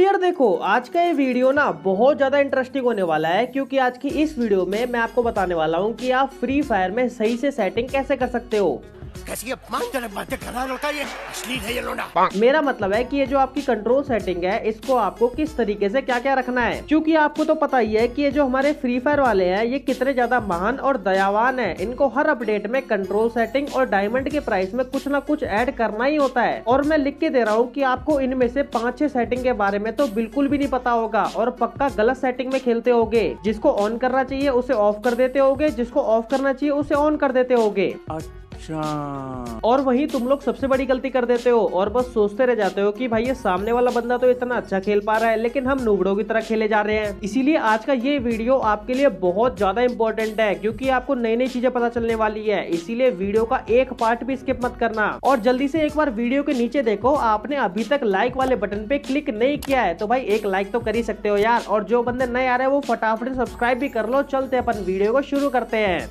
यार देखो, आज का ये वीडियो ना बहुत ज्यादा इंटरेस्टिंग होने वाला है, क्योंकि आज की इस वीडियो में मैं आपको बताने वाला हूँ कि आप फ्री फायर में सही से सेटिंग कैसे कर सकते हो। कैसी अपमानजनक बातें कर रहा है लड़का, ये अश्लील है ये लोंडा। मेरा मतलब है कि ये जो आपकी कंट्रोल सेटिंग है, इसको आपको किस तरीके से क्या क्या रखना है, क्योंकि आपको तो पता ही है कि ये जो हमारे फ्री फायर वाले हैं ये कितने ज्यादा महान और दयावान है। इनको हर अपडेट में कंट्रोल सेटिंग और डायमंड के प्राइस में कुछ ना कुछ ऐड करना ही होता है। और मैं लिख के दे रहा हूँ कि आपको इनमें से 5-6 सेटिंग के बारे में तो बिल्कुल भी नहीं पता होगा और पक्का गलत सेटिंग में खेलते होगे। जिसको ऑन करना चाहिए उसे ऑफ कर देते होगे, जिसको ऑफ करना चाहिए उसे ऑन कर देते होगे। और वहीं तुम लोग सबसे बड़ी गलती कर देते हो और बस सोचते रह जाते हो कि भाई ये सामने वाला बंदा तो इतना अच्छा खेल पा रहा है, लेकिन हम नूबड़ों की तरह खेले जा रहे हैं। इसीलिए आज का ये वीडियो आपके लिए बहुत ज्यादा इंपॉर्टेंट है, क्योंकि आपको नई नई चीजें पता चलने वाली है। इसीलिए वीडियो का एक पार्ट भी स्किप मत करना और जल्दी से एक बार वीडियो के नीचे देखो, आपने अभी तक लाइक वाले बटन पे क्लिक नहीं किया है तो भाई एक लाइक तो कर ही सकते हो यार। और जो बंदे नए आ रहे हैं वो फटाफट सब्सक्राइब भी कर लो। चलते अपन वीडियो को शुरू करते हैं।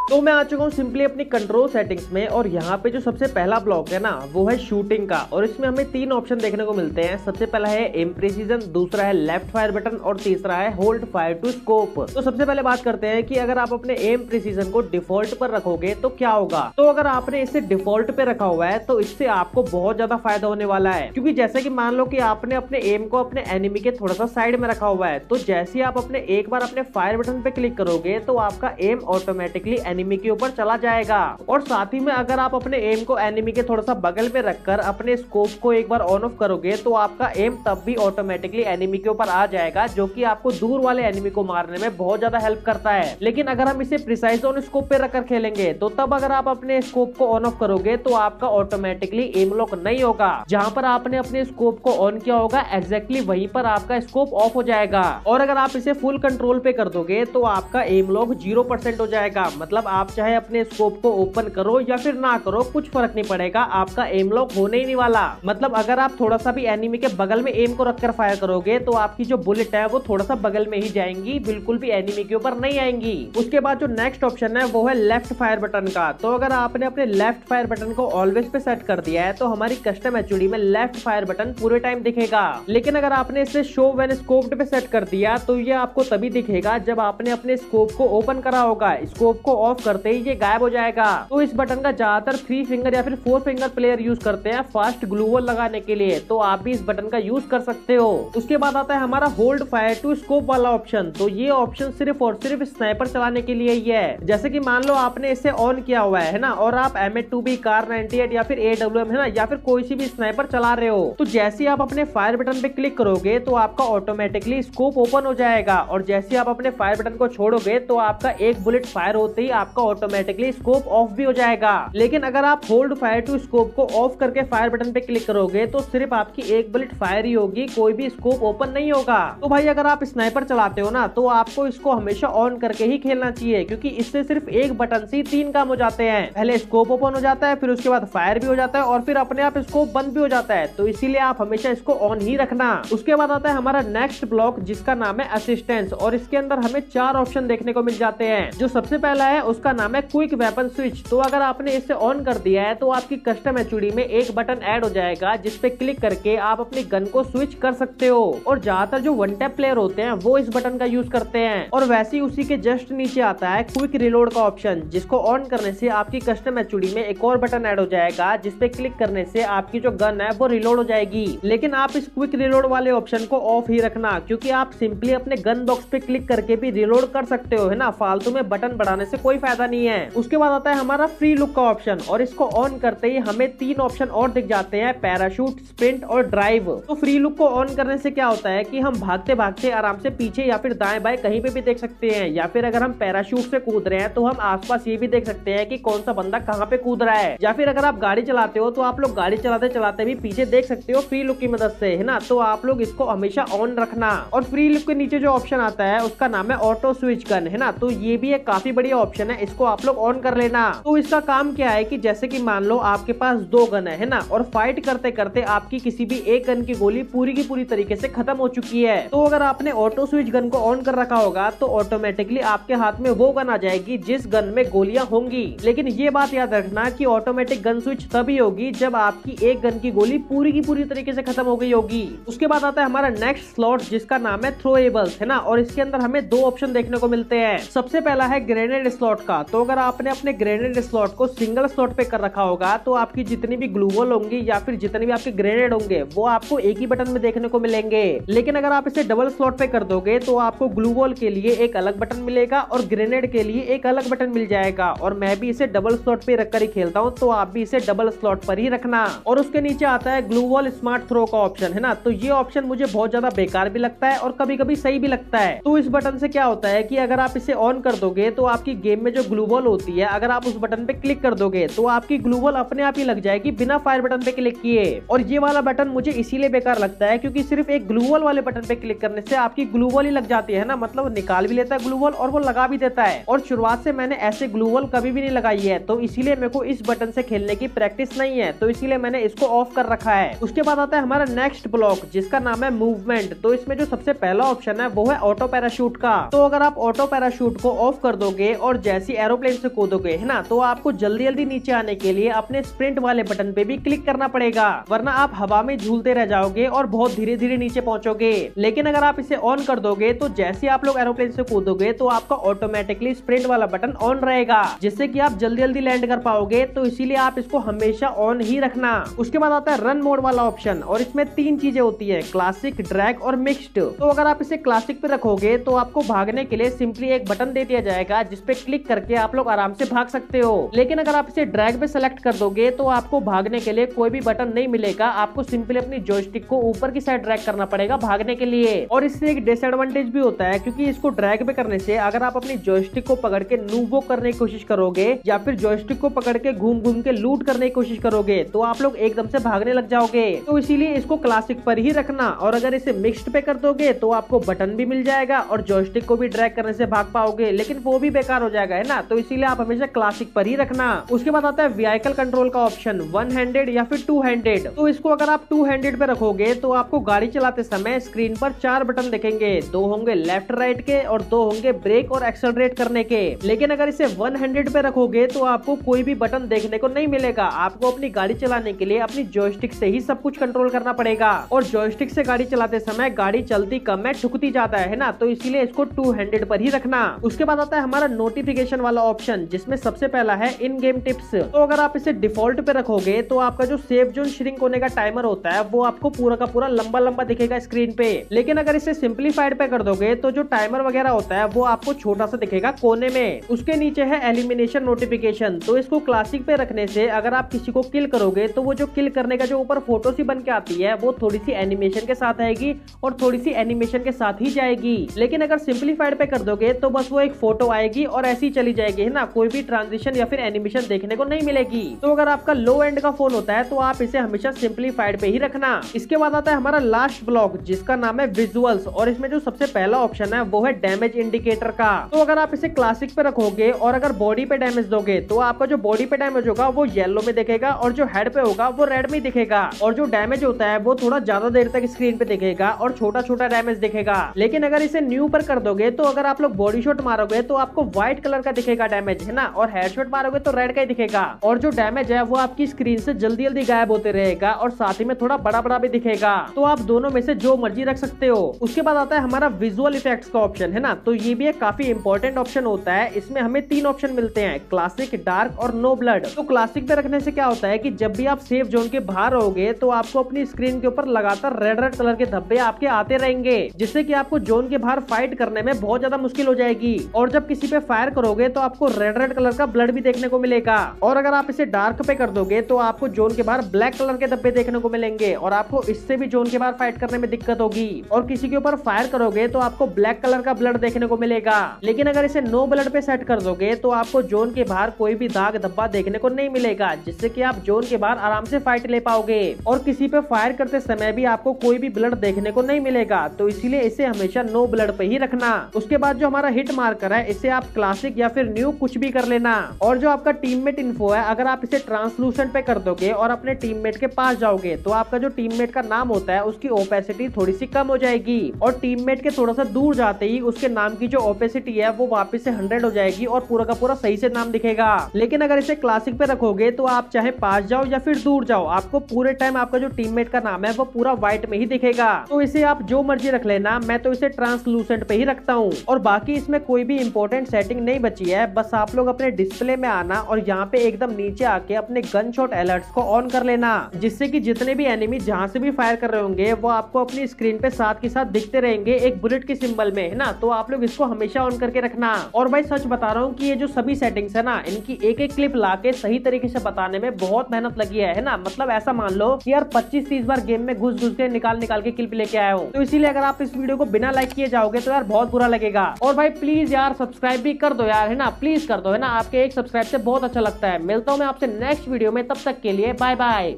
तो मैं आ चुका हूँ सिंपली अपनी कंट्रोल सेटिंग्स में, और यहाँ पे जो सबसे पहला ब्लॉक है ना वो है शूटिंग का। और इसमें हमें 3 ऑप्शन देखने को मिलते हैं। सबसे पहला है एम प्रिसीजन, दूसरा है लेफ्ट फायर बटन और तीसरा है होल्ड फायर टू स्कोप। तो सबसे पहले बात करते हैं कि अगर आप अपने एम प्रिसीजन को डिफॉल्ट पर रखोगे तो क्या होगा। तो अगर आपने इसे डिफॉल्ट पे रखा हुआ है तो इससे आपको बहुत ज्यादा फायदा होने वाला है, क्योंकि जैसे कि मान लो कि आपने अपने एम को अपने एनिमी के थोड़ा सा साइड में रखा हुआ है, तो जैसे आप अपने एक बार अपने फायर बटन पे क्लिक करोगे तो आपका एम ऑटोमेटिकली एनिमी के ऊपर चला जाएगा। और साथ ही में अगर आप अपने एम को एनिमी के थोड़ा सा बगल में रखकर अपने स्कोप को एक बार ऑन ऑफ करोगे तो आपका एम तब भी ऑटोमेटिकली एनिमी के ऊपर आ जाएगा, जो कि आपको दूर वाले एनिमी को मारने में बहुत ज्यादा हेल्प करता है। लेकिन अगर हम इसे प्रिसाइज ऑन स्कोप पे रखकर खेलेंगे तो तब अगर आप अपने स्कोप को ऑन ऑफ करोगे तो आपका ऑटोमेटिकली एम लॉक नहीं होगा। जहां पर आपने अपने स्कोप को ऑन किया होगा एग्जैक्टली वहीं पर आपका स्कोप ऑफ हो जाएगा। और अगर आप इसे फुल कंट्रोल पे कर दोगे तो आपका एम लॉक 0% हो जाएगा। मतलब आप चाहे अपने स्कोप को ओपन करो या फिर ना करो, कुछ फर्क नहीं पड़ेगा, आपका एम लॉक होने ही नहीं वाला। मतलब अगर आप थोड़ा सा भी एनिमी के बगल में एम को रखकर फायर करोगे तो आपकी जो बुलेट है वो थोड़ा सा बगल में ही जाएंगी, बिल्कुल भी एनिमी के ऊपर नहीं आएंगी। उसके बाद जो नेक्स्ट ऑप्शन है वो है लेफ्ट फायर बटन का। तो अगर आपने अपने लेफ्ट फायर बटन को ऑलवेज पे सेट कर दिया है तो हमारी कस्टम एचओडी में लेफ्ट फायर बटन पूरे टाइम दिखेगा। लेकिन अगर आपने इसे शो व्हेन स्कोप्ड पे सेट कर दिया तो ये आपको तभी दिखेगा जब आपने अपने स्कोप को ओपन करा होगा। स्कोप को ऑफ करते ही ये गायब हो जाएगा। तो इस बटन का ज्यादातर 3 फिंगर या फिर 4 फिंगर प्लेयर यूज करते हैं फास्ट ग्लू वॉल लगाने के लिए, तो आप भी इस बटन का यूज कर सकते हो। उसके बाद आता है हमारा होल्ड फायर टू स्कोप वाला ऑप्शन। तो ये ऑप्शन सिर्फ और सिर्फ स्नाइपर चलाने के लिए ही है। जैसे कि मान लो आपने इसे ऑन किया हुआ है ना, और आप M8-2B, कार 98 या फिर AWM है ना, या फिर कोई सी भी स्नाइपर चला रहे हो, तो जैसे ही आप अपने फायर बटन पे क्लिक करोगे तो आपका ऑटोमेटिकली स्कोप ओपन हो जाएगा। और जैसे ही आप अपने फायर बटन को छोड़ोगे तो आपका एक बुलेट फायर होते ही आपका ऑटोमेटिकली स्कोप ऑफ भी हो जाएगा। लेकिन अगर आप होल्ड फायर टू स्कोप को ऑफ करके फायर बटन पे क्लिक करोगे तो सिर्फ आपकी एक बुलेट फायर ही होगी, कोई भी स्कोप ओपन नहीं होगा। तो भाई अगर आप स्नाइपर चलाते हो ना तो आपको इसको हमेशा ऑन करके ही खेलना चाहिए, क्योंकि इससे सिर्फ एक बटन से 3 काम हो जाते हैं। पहले स्कोप ओपन हो जाता है, फिर उसके बाद फायर भी हो जाता है और फिर अपने आप स्कोप बंद भी हो जाता है। तो इसीलिए आप हमेशा इसको ऑन ही रखना। उसके बाद आता है हमारा नेक्स्ट ब्लॉक जिसका नाम है असिस्टेंस, और इसके अंदर हमें 4 ऑप्शन देखने को मिल जाते हैं। जो सबसे पहला है उसका नाम है क्विक वेपन स्विच। तो अगर आपने इसे ऑन कर दिया है तो आपकी कस्टम एचओडी में एक बटन ऐड हो जाएगा जिस पे क्लिक करके आप अपनी गन को स्विच कर सकते हो। और ज्यादातर जो वन टैप प्लेयर होते हैं वो इस बटन का यूज करते हैं। और वैसे ही उसी के जस्ट नीचे आता है क्विक रिलोड का ऑप्शन, जिसको ऑन करने से आपकी कस्टम एचओडी में एक और बटन ऐड हो जाएगा जिस पे क्लिक करने से आपकी जो गन है वो रिलोड हो जाएगी। लेकिन आप इस क्विक रिलोड वाले ऑप्शन को ऑफ ही रखना, क्योंकि आप सिंपली अपने गन बॉक्स पे क्लिक करके भी रिलोड कर सकते हो, है ना। फालतू में बटन बढ़ाने से कोई फायदा नहीं है। उसके बाद आता है हमारा फ्री लुक का ऑप्शन, और इसको ऑन करते ही हमें 3 ऑप्शन और दिख जाते हैं, पैराशूट, स्प्रिंट और ड्राइव। तो फ्री लुक को ऑन करने से क्या होता है कि हम भागते भागते आराम से पीछे या फिर दाएं बाएं कहीं पे भी देख सकते हैं, या फिर अगर हम पैराशूट से कूद रहे हैं तो हम आसपास ये भी देख सकते हैं कि कौन सा बंदा कहाँ पे कूद रहा है। या फिर अगर आप गाड़ी चलाते हो तो आप लोग गाड़ी चलाते चलाते भी पीछे देख सकते हो फ्री लुक की मदद से, है ना। तो आप लोग इसको हमेशा ऑन रखना। और फ्री लुक के नीचे जो ऑप्शन आता है उसका नाम है ऑटो स्विच गन, है ना। तो ये भी एक काफी बढ़िया ऑप्शन ऑप्शन है इसको आप लोग ऑन कर लेना। तो इसका काम क्या है कि जैसे कि मान लो आपके पास 2 गन है ना, और फाइट करते करते आपकी किसी भी एक गन की गोली पूरी की पूरी तरीके से खत्म हो चुकी है, तो अगर आपने ऑटो स्विच गन को ऑन कर रखा होगा तो ऑटोमेटिकली आपके हाथ में वो गन आ जाएगी जिस गन में गोलियां होंगी। लेकिन ये बात याद रखना कि ऑटोमेटिक गन स्विच तभी होगी जब आपकी एक गन की गोली पूरी की पूरी तरीके से खत्म हो गई होगी। उसके बाद आता है हमारा नेक्स्ट स्लॉट जिसका नाम है थ्रोएबल्स, है ना, और इसके अंदर हमें 2 ऑप्शन देखने को मिलते हैं। सबसे पहला है ग्रेनेड स्लॉट का। तो अगर आपने अपने ग्रेनेड स्लॉट को सिंगल स्लॉट पे कर रखा होगा तो आपकी जितनी भी ग्लू वॉल होंगी या फिर जितने भी आपके ग्रेनेड होंगे वो आपको एक ही बटन में देखने को मिलेंगे। लेकिन अगर आप इसे डबल स्लॉट पे कर दोगे तो आपको ग्लू वॉल के लिए एक अलग बटन मिलेगा और ग्रेनेड के लिए एक अलग बटन मिल जाएगा। और मैं भी इसे डबल स्लॉट पे रखकर ही खेलता हूँ, तो आप भी इसे डबल स्लॉट पर ही रखना। और उसके नीचे आता है ग्लू वॉल स्मार्ट थ्रो का ऑप्शन, है ना। तो ये ऑप्शन मुझे बहुत ज्यादा बेकार भी लगता है और कभी कभी सही भी लगता है। तो इस बटन से क्या होता है कि अगर आप इसे ऑन कर दोगे तो आपकी गेम में जो ग्लू वॉल होती है, अगर आप उस बटन पे क्लिक कर दोगे तो आपकी ग्लू वॉल अपने आप ही लग जाएगी बिना फायर बटन पे क्लिक किए। और ये वाला बटन मुझे इसीलिए बेकार लगता है क्योंकि सिर्फ एक ग्लू वॉल वाले बटन पे क्लिक करने से आपकी ग्लू वॉल ही लग जाती है ना, मतलब निकाल भी लेता है ग्लू वॉल और वो लगा भी देता है। और शुरुआत से मैंने ऐसे ग्लू वॉल कभी भी नहीं लगाई है, तो इसीलिए मेरे को इस बटन से खेलने की प्रैक्टिस नहीं है, तो इसीलिए मैंने इसको ऑफ कर रखा है। उसके बाद आता है हमारा नेक्स्ट ब्लॉक जिसका नाम है मूवमेंट। तो इसमें जो सबसे पहला ऑप्शन है वो है ऑटो पैराशूट का। तो अगर आप ऑटो पैराशूट को ऑफ कर दोगे और जैसी एरोप्लेन से कूदोगे, है ना, तो आपको जल्दी जल्दी नीचे आने के लिए अपने स्प्रिंट वाले बटन पे भी क्लिक करना पड़ेगा, वरना आप हवा में झूलते रह जाओगे और बहुत धीरे धीरे नीचे पहुंचोगे। लेकिन अगर आप इसे ऑन कर दोगे तो जैसे आप लोग एरोप्लेन से कूदोगे तो आपका ऑटोमेटिकली स्प्रिंट वाला बटन ऑन रहेगा, जिससे कि आप जल्दी जल्दी लैंड कर पाओगे। तो इसीलिए आप इसको हमेशा ऑन ही रखना। उसके बाद आता है रन मोड वाला ऑप्शन, और इसमें 3 चीजें होती है, क्लासिक, ड्रैग और मिक्स्ड। तो अगर आप इसे क्लासिक पे रखोगे तो आपको भागने के लिए सिंपली एक बटन दे दिया जाएगा जिसपे क्लिक करके आप लोग आराम से भाग सकते हो। लेकिन अगर आप इसे ड्रैग पे सेलेक्ट कर दोगे तो आपको भागने के लिए कोई भी बटन नहीं मिलेगा, आपको सिंपली अपनी जॉयस्टिक को ऊपर की साइड ड्रैग करना पड़ेगा भागने के लिए। और इससे एक डिसएडवांटेज भी होता है क्योंकि इसको ड्रैग पे करने से अगर आप अपनी जॉयस्टिक को पकड़ के नूवो करने की कोशिश करोगे या फिर जॉयस्टिक को पकड़ के घूम घूम के लूट करने की कोशिश करोगे तो आप लोग एकदम से भागने लग जाओगे। तो इसीलिए इसको क्लासिक पर ही रखना। और अगर इसे मिक्स्ड पे कर दोगे तो आपको बटन भी मिल जाएगा और जॉयस्टिक को भी ड्रैग करने से भाग पाओगे, लेकिन वो भी बेकार हो जाएगा, है ना। तो इसीलिए आप हमेशा क्लासिक पर ही रखना। उसके बाद आता है व्हीकल कंट्रोल का ऑप्शन, 1 हैंडेड या फिर 2 हैंडेड। तो इसको अगर आप 2 हैंडेड पे रखोगे तो आपको गाड़ी चलाते समय स्क्रीन पर 4 बटन दिखेंगे, 2 होंगे लेफ्ट राइट के और 2 होंगे ब्रेक और एक्सेलरेट करने के। लेकिन अगर इसे 1 हैंडेड पे रखोगे तो आपको कोई भी बटन देखने को नहीं मिलेगा, आपको अपनी गाड़ी चलाने के लिए अपनी जॉयस्टिक से ही सब कुछ कंट्रोल करना पड़ेगा। और जॉयस्टिक से गाड़ी चलाते समय गाड़ी चलती कम है, ठुकती जाता है ना, तो इसीलिए इसको 2 हैंडेड पर ही रखना। उसके बाद आता है हमारा नोटिफिकेशन वाला ऑप्शन जिसमें सबसे पहला है इन गेम टिप्स। तो अगर आप इसे डिफॉल्ट पे रखोगे तो आपका जो सेफ जोन श्रिंक होने का टाइमर होता है वो आपको पूरा का पूरा लंबा लंबा दिखेगा स्क्रीन पे। लेकिन अगर इसे सिंपलीफाइड पे कर दोगे तो जो टाइमर वगैरह होता है वो आपको छोटा सा दिखेगा कोने में। उसके नीचे है एलिमिनेशन नोटिफिकेशन। तो इसको क्लासिक पे रखने से अगर आप किसी को किल करोगे तो वो जो किल करने का जो ऊपर फोटो सी बन के आती है वो थोड़ी सी एनिमेशन के साथ आएगी और थोड़ी सी एनिमेशन के साथ ही जाएगी। लेकिन अगर सिंपलीफाइड पे कर दोगे तो बस वो एक फोटो आएगी और ऐसी चली जाएगी, है ना, कोई भी ट्रांजिशन या फिर एनिमेशन देखने को नहीं मिलेगी। तो अगर आपका लो एंड का फोन होता है तो आप इसे हमेशा सिंपलीफाइड पे ही रखना। इसके बाद आता है हमारा लास्ट ब्लॉक जिसका नाम है विजुअल्स, और इसमें जो सबसे पहला ऑप्शन है वो है डैमेज इंडिकेटर का। तो अगर आप इसे क्लासिक पे रखोगे और अगर बॉडी पे डैमेज दोगे तो आपका जो बॉडी पे डैमेज होगा वो येलो में दिखेगा और जो हेड पे होगा वो रेड में दिखेगा, और जो डैमेज होता है वो थोड़ा ज्यादा देर तक स्क्रीन पे दिखेगा और छोटा छोटा डैमेज दिखेगा। लेकिन अगर इसे न्यू पर कर दोगे तो अगर आप लोग बॉडी शॉट मारोगे तो आपको व्हाइट कलर का दिखेगा डैमेज, है ना, और हेडशॉट मारोगे तो रेड का ही दिखेगा, और जो डैमेज है वो आपकी स्क्रीन से जल्दी जल्दी गायब होते रहेगा और साथ ही में थोड़ा बड़ा बड़ा भी दिखेगा। तो आप दोनों में से जो मर्जी रख सकते हो। उसके बाद आता है हमारा विजुअल इफेक्ट्स का ऑप्शन, है ना। तो ये भी एक काफी इंपॉर्टेंट ऑप्शन होता है। इसमें हमें 3 ऑप्शन मिलते हैं, क्लासिक, डार्क और नो ब्लड। तो क्लासिक पे रखने से क्या होता है कि जब भी आप सेफ जोन के बाहर रहोगे तो आपको अपनी स्क्रीन के ऊपर लगातार रेड रेड कलर के धब्बे आपके आते रहेंगे, जिससे कि आपको जोन के बाहर फाइट करने में बहुत ज्यादा मुश्किल हो जाएगी। और जब किसी पे फायर करोगे तो आपको रेड रेड कलर का ब्लड भी देखने को मिलेगा। और अगर आप इसे डार्क पे कर दोगे तो आपको जोन के बाहर ब्लैक कलर के धब्बे देखने को मिलेंगे और आपको इससे भी जोन के बाहर फाइट करने में दिक्कत होगी। और किसी के ऊपर फायर करोगे तो आपको ब्लैक कलर का ब्लड देखने को मिलेगा। लेकिन अगर इसे नो ब्लड पे सेट कर दोगे तो आपको जोन के बाहर कोई भी दाग धब्बा देखने को नहीं मिलेगा, जिससे कि आप जोन के बाहर आराम से फाइट ले पाओगे। और किसी पे फायर करते समय भी आपको कोई भी ब्लड देखने को नहीं मिलेगा, तो इसीलिए इसे हमेशा नो ब्लड पे ही रखना। उसके बाद जो हमारा हिट मार्कर है इसे आप क्लासिक, क्लासिक या फिर न्यू कुछ भी कर लेना। और जो आपका टीममेट इन्फो है, अगर आप इसे ट्रांसलूसेंट पे कर दोगे और अपने टीममेट के पास जाओगे तो आपका जो टीममेट का नाम होता है उसकी ओपेसिटी थोड़ी सी कम हो जाएगी और टीममेट के थोड़ा सा दूर जाते ही उसके नाम की जो ओपेसिटी है वो वापस से 100 हो जाएगी और पूरा का पूरा सही से नाम दिखेगा। लेकिन अगर इसे क्लासिक पे रखोगे तो आप चाहे पास जाओ या फिर दूर जाओ, आपको पूरे टाइम आपका जो टीममेट का नाम है वो पूरा व्हाइट में ही दिखेगा। तो इसे आप जो मर्जी रख लेना, मैं तो इसे ट्रांसलूसेंट पे ही रखता हूँ। और बाकी इसमें कोई भी इंपॉर्टेंट सेटिंग नहीं बची है, बस आप लोग अपने डिस्प्ले में आना और यहाँ पे एकदम नीचे आके अपने गन शॉट अलर्ट्स को ऑन कर लेना, जिससे कि जितने भी एनिमी जहाँ से भी फायर कर रहे होंगे वो आपको अपनी स्क्रीन पे साथ के साथ दिखते रहेंगे एक बुलेट के सिंबल में, है ना। तो आप लोग इसको हमेशा ऑन करके रखना। और भाई सच बता रहा हूँ कि ये जो सभी सेटिंग्स है ना, इनकी एक एक क्लिप लाके सही तरीके से बताने में बहुत मेहनत लगी है ना। मतलब ऐसा मान लो कि यार 25-30 बार गेम में घुस के निकाल के क्लिप लेके आया हूँ। तो इसीलिए अगर आप इस वीडियो को बिना लाइक किए जाओगे तो यार बहुत बुरा लगेगा। और भाई प्लीज यार सब्सक्राइब भी कर दो यार, है ना, प्लीज कर दो, है ना। आपके एक सब्सक्राइब से बहुत अच्छा लगता है। मिलता हूँ मैं आपसे नेक्स्ट वीडियो में, तब तक के लिए बाय बाय।